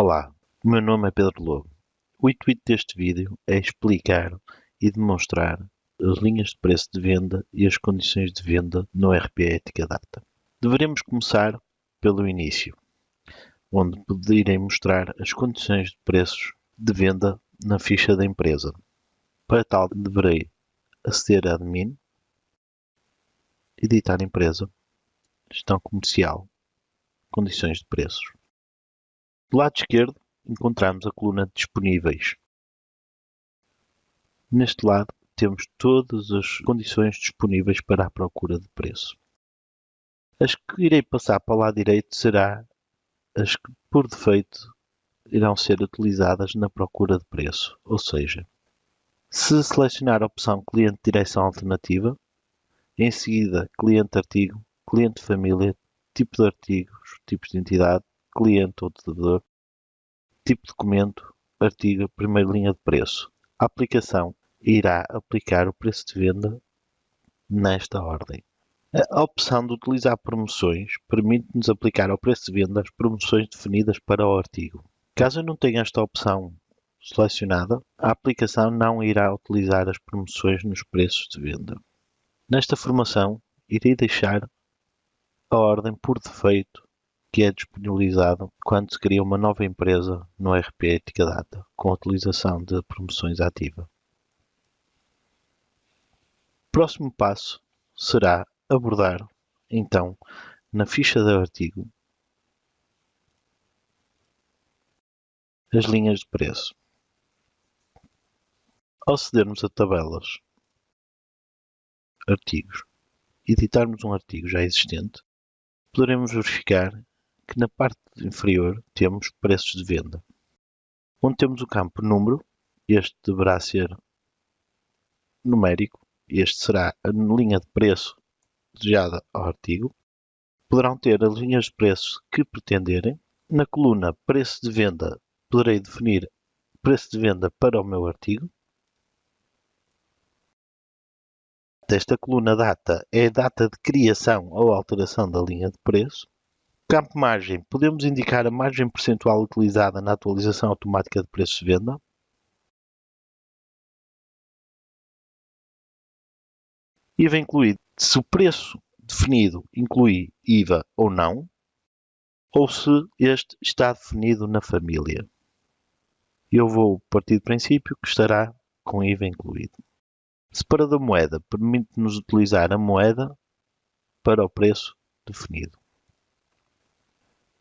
Olá, o meu nome é Pedro Lobo. O intuito deste vídeo é explicar e demonstrar as linhas de preço de venda e as condições de venda no RP Ética Data. Deveremos começar pelo início, onde poderei mostrar as condições de preços de venda na ficha da empresa. Para tal, deverei aceder a Admin, Editar Empresa, Gestão Comercial, Condições de preços. Do lado esquerdo, encontramos a coluna Disponíveis. Neste lado, temos todas as condições disponíveis para a procura de preço. As que irei passar para o lado direito serão as que, por defeito, irão ser utilizadas na procura de preço, ou seja, se selecionar a opção Cliente Direção Alternativa, em seguida Cliente Artigo, Cliente Família, Tipo de Artigos, Tipos de Entidade, Cliente ou Devedor, Tipo de Documento, Artigo, primeira linha de preço. A aplicação irá aplicar o preço de venda nesta ordem. A opção de utilizar promoções permite-nos aplicar ao preço de venda as promoções definidas para o artigo. Caso eu não tenha esta opção selecionada, a aplicação não irá utilizar as promoções nos preços de venda. Nesta formação, irei deixar a ordem por defeito que é disponibilizado quando se cria uma nova empresa no RP Ética Data, com a utilização de promoções ativa. O próximo passo será abordar, então, na ficha de artigo, as linhas de preço. Ao acedermos a tabelas, artigos, e editarmos um artigo já existente, poderemos verificar que na parte inferior temos preços de venda, onde temos o campo número, este deverá ser numérico, este será a linha de preço desejada ao artigo. Poderão ter as linhas de preço que pretenderem. Na coluna preço de venda, poderei definir preço de venda para o meu artigo. Esta coluna data é a data de criação ou alteração da linha de preço. Campo margem, podemos indicar a margem percentual utilizada na atualização automática de preços de venda. IVA incluído, se o preço definido inclui IVA ou não, ou se este está definido na família. Eu vou partir do princípio que estará com IVA incluído. Separador moeda, permite-nos utilizar a moeda para o preço definido.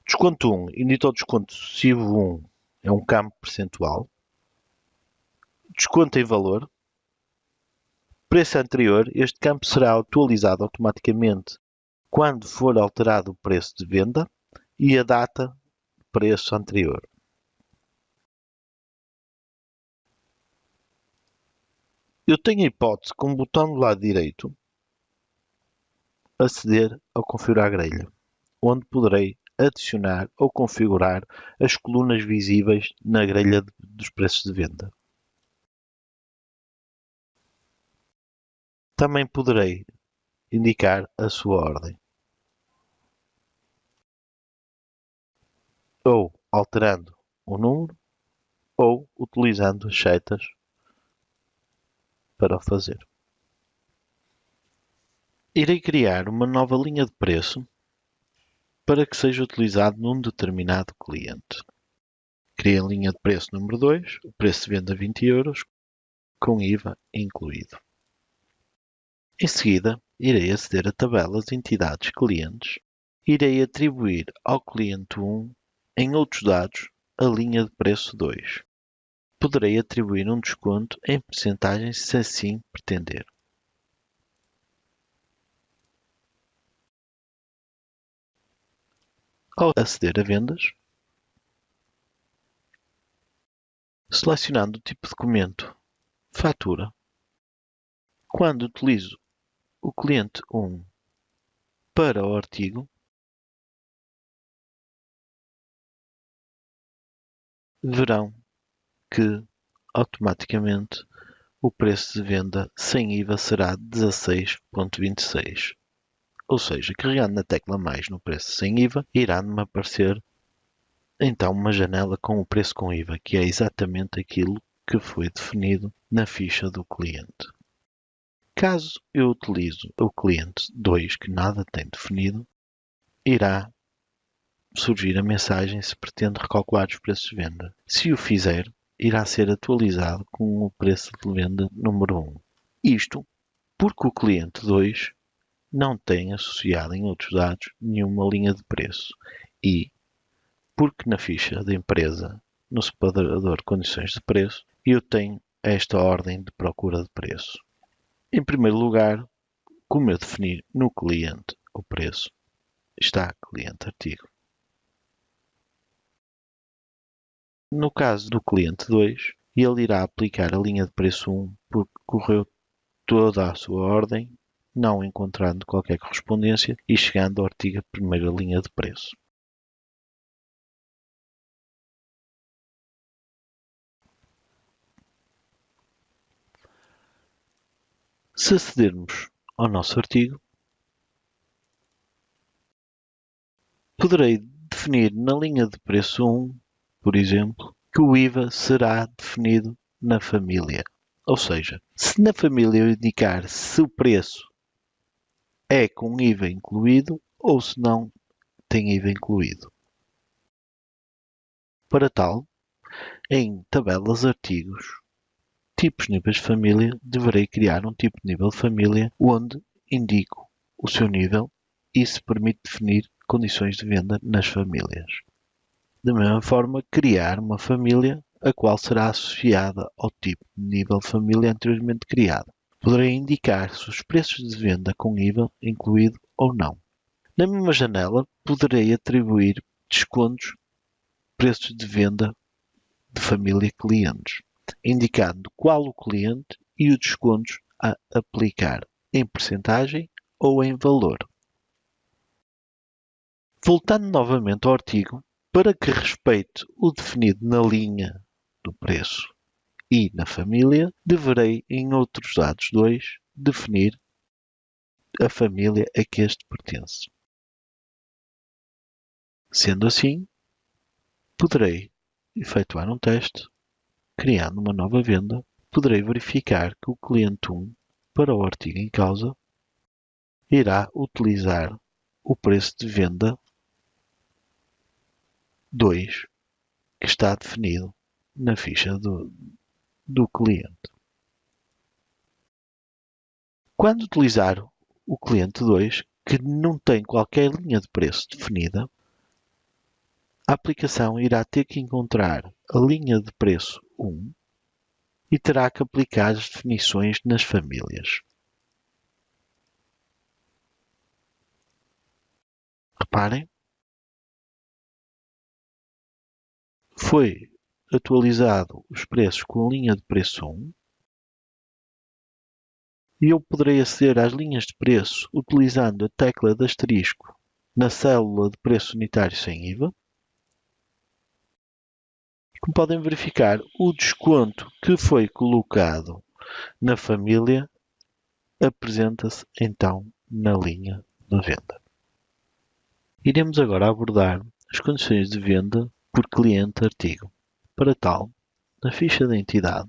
Desconto 1, indica o desconto sucessivo 1, é um campo percentual. Desconto em valor. Preço anterior, este campo será atualizado automaticamente quando for alterado o preço de venda e a data de preço anterior. Eu tenho a hipótese, com o botão do lado direito, aceder ao configurar grelha, onde poderei adicionar ou configurar as colunas visíveis na grelha dos preços de venda. Também poderei indicar a sua ordem, ou alterando o número, ou utilizando as setas para o fazer. Irei criar uma nova linha de preço para que seja utilizado num determinado cliente. Criei a linha de preço número 2, o preço de venda 20 euros, com IVA incluído. Em seguida, irei aceder a tabelas, entidades, clientes. Irei atribuir ao cliente 1, em outros dados, a linha de preço 2. Poderei atribuir um desconto em percentagem se assim pretender. Ao aceder a vendas, selecionando o tipo de documento, fatura. Quando utilizo o cliente 1 para o artigo, verão que automaticamente o preço de venda sem IVA será 16,26. Ou seja, carregando na tecla mais no preço sem IVA, irá-me aparecer então uma janela com o preço com IVA, que é exatamente aquilo que foi definido na ficha do cliente. Caso eu utilize o cliente 2 que nada tem definido, irá surgir a mensagem se pretende recalcular os preços de venda. Se o fizer, irá ser atualizado com o preço de venda número 1. Isto porque o cliente 2 não tem associado em outros dados nenhuma linha de preço e porque na ficha da empresa, no separador de condições de preço, eu tenho esta ordem de procura de preço. Em primeiro lugar, como eu defini no cliente o preço, está cliente artigo. No caso do cliente 2, ele irá aplicar a linha de preço 1 porque correu toda a sua ordem, não encontrando qualquer correspondência e chegando ao artigo a primeira linha de preço. Se acedermos ao nosso artigo, poderei definir na linha de preço 1, por exemplo, que o IVA será definido na família. Ou seja, se na família eu indicar se o preço é com IVA incluído ou se não tem IVA incluído. Para tal, em tabelas artigos, tipos níveis de família, deverei criar um tipo de nível de família onde indico o seu nível e se permite definir condições de venda nas famílias. Da mesma forma, criar uma família a qual será associada ao tipo de nível de família anteriormente criado. Poderei indicar se os preços de venda com IVA incluído ou não. Na mesma janela, poderei atribuir descontos, preços de venda de família clientes, indicando qual o cliente e os descontos a aplicar em percentagem ou em valor. Voltando novamente ao artigo, para que respeite o definido na linha do preço e na família, deverei, em outros dados 2, definir a família a que este pertence. Sendo assim, poderei efetuar um teste, criando uma nova venda. Poderei verificar que o cliente 1, para o artigo em causa, irá utilizar o preço de venda 2, que está definido na ficha do cliente. Quando utilizar o cliente 2, que não tem qualquer linha de preço definida, a aplicação irá ter que encontrar a linha de preço 1 e terá que aplicar as definições nas famílias. Reparem, foi atualizado os preços com a linha de preço 1 e eu poderei aceder às linhas de preço utilizando a tecla de asterisco na célula de preço unitário sem IVA. Como podem verificar, o desconto que foi colocado na família apresenta-se então na linha de venda. Iremos agora abordar as condições de venda por cliente artigo. Para tal, na ficha da entidade,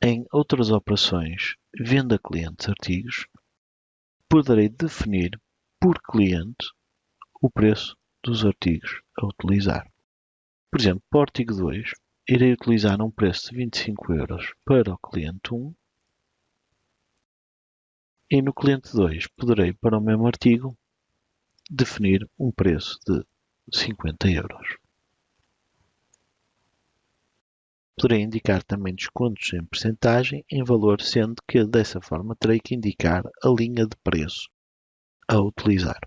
em outras operações, venda clientes artigos, poderei definir por cliente o preço dos artigos a utilizar. Por exemplo, para o artigo 2, irei utilizar um preço de 25 euros para o cliente 1 e no cliente 2 poderei, para o mesmo artigo, definir um preço de 50 euros. Poderei indicar também descontos em percentagem em valor, sendo que dessa forma terei que indicar a linha de preço a utilizar.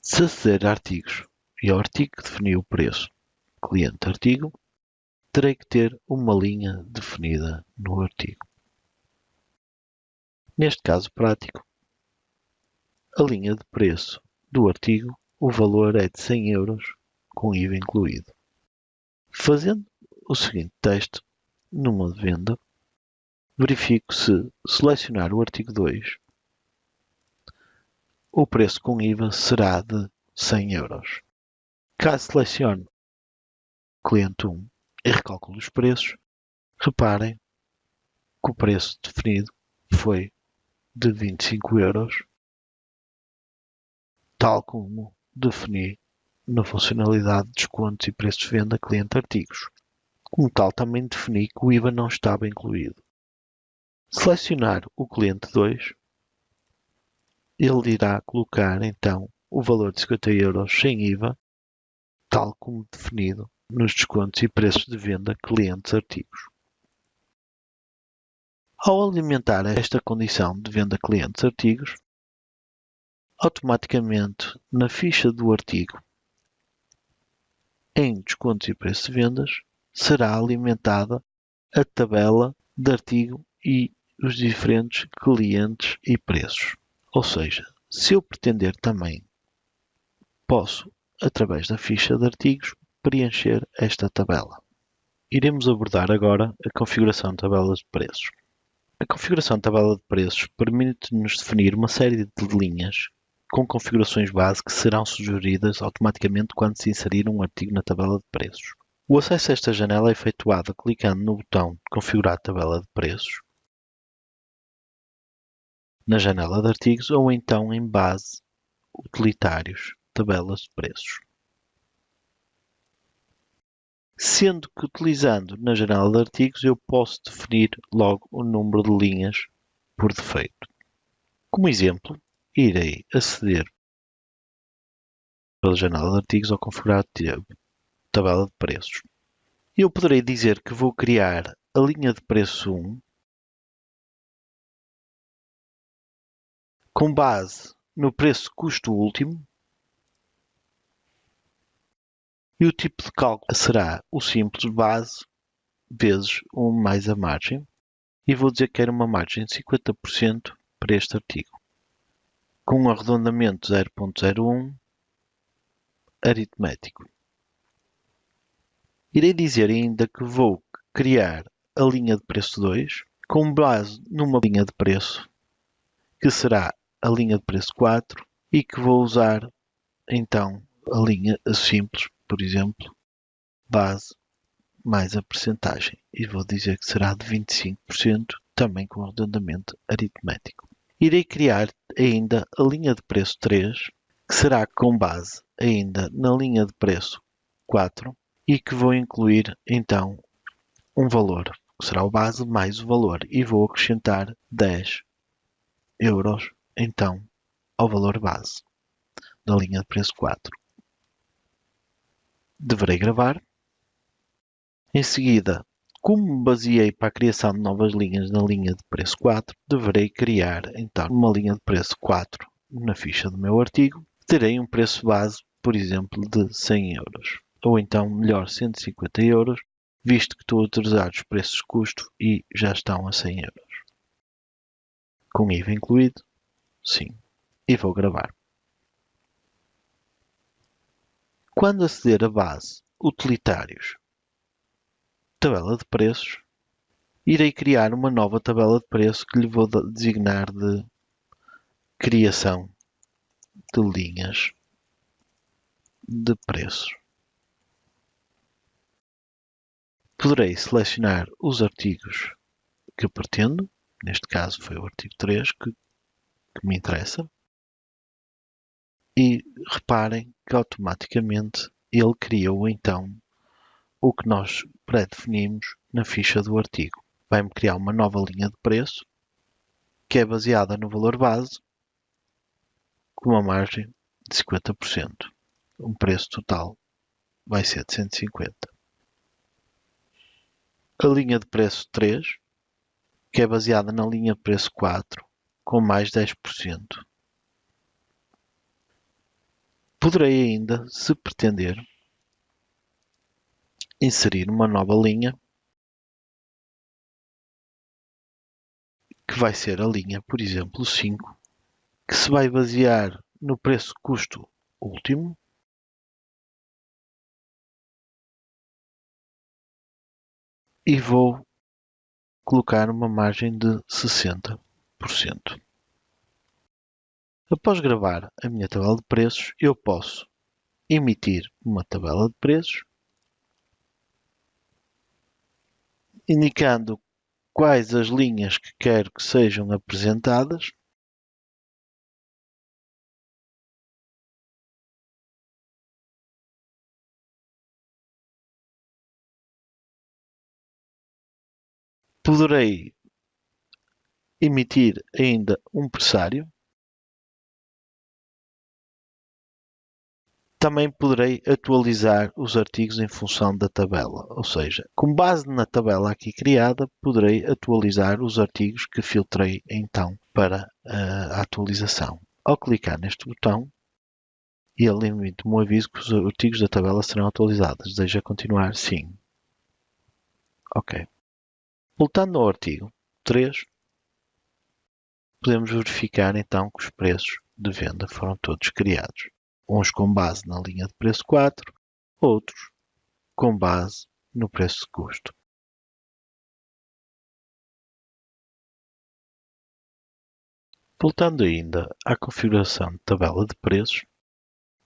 Se aceder a artigos e ao artigo que definiu o preço, cliente artigo, terei que ter uma linha definida no artigo. Neste caso prático, a linha de preço do artigo, o valor é de 100 euros com IVA incluído. Fazendo o seguinte teste, numa venda, verifico se selecionar o artigo 2, o preço com IVA será de €100. Caso selecione cliente 1 e recalcule os preços, reparem que o preço definido foi de €25, tal como defini na funcionalidade de descontos e preços de venda cliente artigos. Como tal, também defini que o IVA não estava incluído. Selecionar o cliente 2, ele irá colocar então o valor de €50 sem IVA, tal como definido nos descontos e preços de venda clientes artigos. Ao alimentar esta condição de venda clientes artigos, automaticamente na ficha do artigo, em descontos e preços de vendas, será alimentada a tabela de artigo e os diferentes clientes e preços. Ou seja, se eu pretender também, posso, através da ficha de artigos, preencher esta tabela. Iremos abordar agora a configuração de tabelas de preços. A configuração de tabela de preços permite-nos definir uma série de linhas com configurações base que serão sugeridas automaticamente quando se inserir um artigo na tabela de preços. O acesso a esta janela é efetuado clicando no botão Configurar tabela de preços, na janela de artigos ou então em base, utilitários, tabelas de preços. Sendo que utilizando na janela de artigos eu posso definir logo o número de linhas por defeito. Como exemplo, irei aceder pela janela de artigos ao configurar tabela de preços. Eu poderei dizer que vou criar a linha de preço 1 com base no preço custo último e o tipo de cálculo será o simples base vezes 1 mais a margem e vou dizer que quero uma margem de 50% para este artigo. Com um arredondamento 0.01 aritmético. Irei dizer ainda que vou criar a linha de preço 2 com base numa linha de preço que será a linha de preço 4 e que vou usar então a linha simples, por exemplo, base mais a percentagem e vou dizer que será de 25% também com arredondamento aritmético. Irei criar ainda a linha de preço 3 que será com base ainda na linha de preço 4 e que vou incluir então um valor, que será o base mais o valor, e vou acrescentar €10 então ao valor base da linha de preço 4. Deverei gravar. Em seguida, como me baseei para a criação de novas linhas na linha de preço 4, deverei criar então uma linha de preço 4 na ficha do meu artigo. Terei um preço base, por exemplo, de €100. Ou então, melhor, €150, visto que estou a utilizar os preços de custo e já estão a €100. Com IVA incluído? Sim. E vou gravar. Quando aceder a base, utilitários, tabela de preços, irei criar uma nova tabela de preço que lhe vou designar de criação de linhas de preços. Poderei selecionar os artigos que pretendo, neste caso foi o artigo 3 que me interessa, e reparem que automaticamente ele criou então o que nós pré-definimos na ficha do artigo. Vai-me criar uma nova linha de preço que é baseada no valor base com uma margem de 50%. Um preço total vai ser de 150. A linha de preço 3, que é baseada na linha de preço 4, com mais 10%. Poderei ainda, se pretender, inserir uma nova linha, que vai ser a linha, por exemplo, 5, que se vai basear no preço custo último, e vou colocar uma margem de 60%. Após gravar a minha tabela de preços, eu posso emitir uma tabela de preços, indicando quais as linhas que quero que sejam apresentadas. Poderei emitir ainda um pressário. Também poderei atualizar os artigos em função da tabela, ou seja, com base na tabela aqui criada, poderei atualizar os artigos que filtrei então para a atualização. Ao clicar neste botão, ele emite um aviso que os artigos da tabela serão atualizados. Deseja continuar? Sim. Ok. Voltando ao artigo 3, podemos verificar então que os preços de venda foram todos criados. Uns com base na linha de preço 4, outros com base no preço de custo. Voltando ainda à configuração de tabela de preços,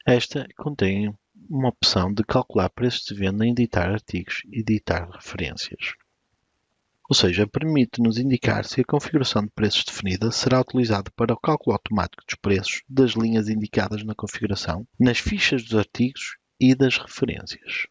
esta contém uma opção de calcular preços de venda em editar artigos e editar referências. Ou seja, permite-nos indicar se a configuração de preços definida será utilizada para o cálculo automático dos preços das linhas indicadas na configuração, nas fichas dos artigos e das referências.